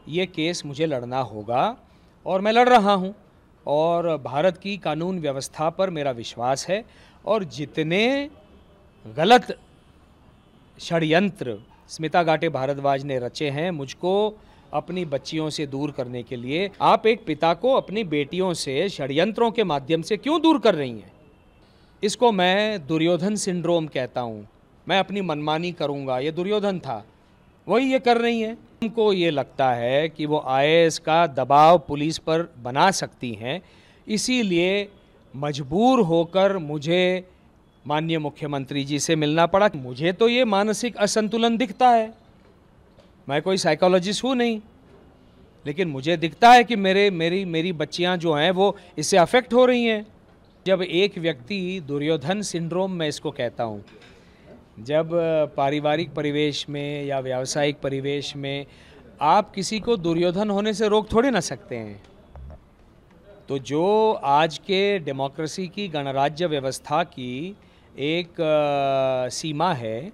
ये केस मुझे लड़ना होगा और मैं लड़ रहा हूँ। और भारत की कानून व्यवस्था पर मेरा विश्वास है और जितने गलत षड्यंत्र स्मिता गाटे भारद्वाज ने रचे हैं मुझको अपनी बच्चियों से दूर करने के लिए, आप एक पिता को अपनी बेटियों से षड्यंत्रों के माध्यम से क्यों दूर कर रही हैं? इसको मैं दुर्योधन सिंड्रोम कहता हूँ। मैं अपनी मनमानी करूँगा, ये दुर्योधन था, वही ये कर रही हैं। उनको ये लगता है कि वो आईएएस का दबाव पुलिस पर बना सकती हैं, इसीलिए मजबूर होकर मुझे माननीय मुख्यमंत्री जी से मिलना पड़ा। मुझे तो ये मानसिक असंतुलन दिखता है, मैं कोई साइकोलॉजिस्ट हूँ नहीं, लेकिन मुझे दिखता है कि मेरी बच्चियाँ जो हैं वो इससे अफेक्ट हो रही हैं। जब एक व्यक्ति दुर्योधन सिंड्रोम मैं इसको कहता हूँ, जब पारिवारिक परिवेश में या व्यावसायिक परिवेश में आप किसी को दुर्योधन होने से रोक थोड़ी ना सकते हैं। तो जो आज के डेमोक्रेसी की गणराज्य व्यवस्था की एक सीमा है,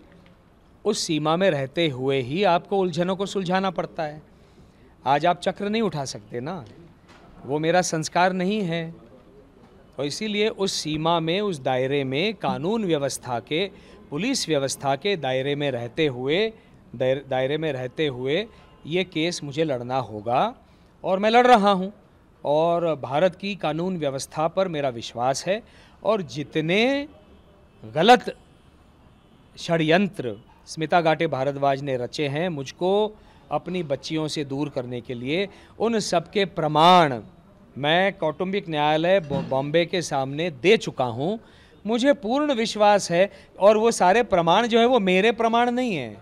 उस सीमा में रहते हुए ही आपको उलझनों को सुलझाना पड़ता है। आज आप चक्र नहीं उठा सकते ना, वो मेरा संस्कार नहीं है। तो इसीलिए उस सीमा में, उस दायरे में, कानून व्यवस्था के, पुलिस व्यवस्था के दायरे में रहते हुए ये केस मुझे लड़ना होगा और मैं लड़ रहा हूँ। और भारत की कानून व्यवस्था पर मेरा विश्वास है और जितने गलत षड्यंत्र स्मिता गाटे भारद्वाज ने रचे हैं मुझको अपनी बच्चियों से दूर करने के लिए, उन सब के प्रमाण मैं कौटुंबिक न्यायालय बॉम्बे के सामने दे चुका हूँ। मुझे पूर्ण विश्वास है और वो सारे प्रमाण जो है वो मेरे प्रमाण नहीं हैं,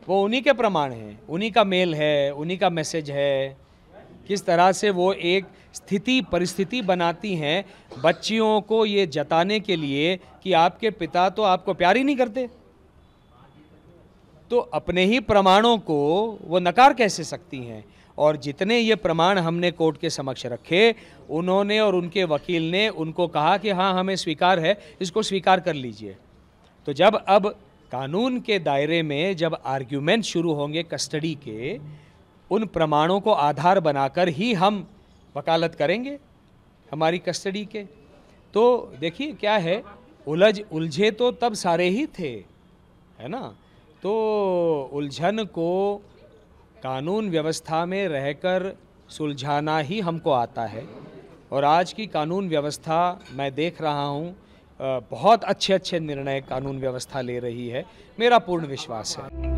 वो उन्हीं के प्रमाण हैं, उन्हीं का मेल है, उन्हीं का मैसेज है। किस तरह से वो एक परिस्थिति बनाती हैं बच्चियों को ये जताने के लिए कि आपके पिता तो आपको प्यार ही नहीं करते, तो अपने ही प्रमाणों को वो नकार कैसे सकती हैं? और जितने ये प्रमाण हमने कोर्ट के समक्ष रखे, उन्होंने और उनके वकील ने उनको कहा कि हाँ हमें स्वीकार है, इसको स्वीकार कर लीजिए। तो जब अब कानून के दायरे में जब आर्ग्यूमेंट शुरू होंगे कस्टडी के, उन प्रमाणों को आधार बनाकर ही हम वकालत करेंगे हमारी कस्टडी के। तो देखिए क्या है, उलझे तो तब सारे ही थे, है ना। तो उलझन को कानून व्यवस्था में रहकर सुलझाना ही हमको आता है। और आज की कानून व्यवस्था मैं देख रहा हूँ बहुत अच्छे निर्णय कानून व्यवस्था ले रही है, मेरा पूर्ण विश्वास है।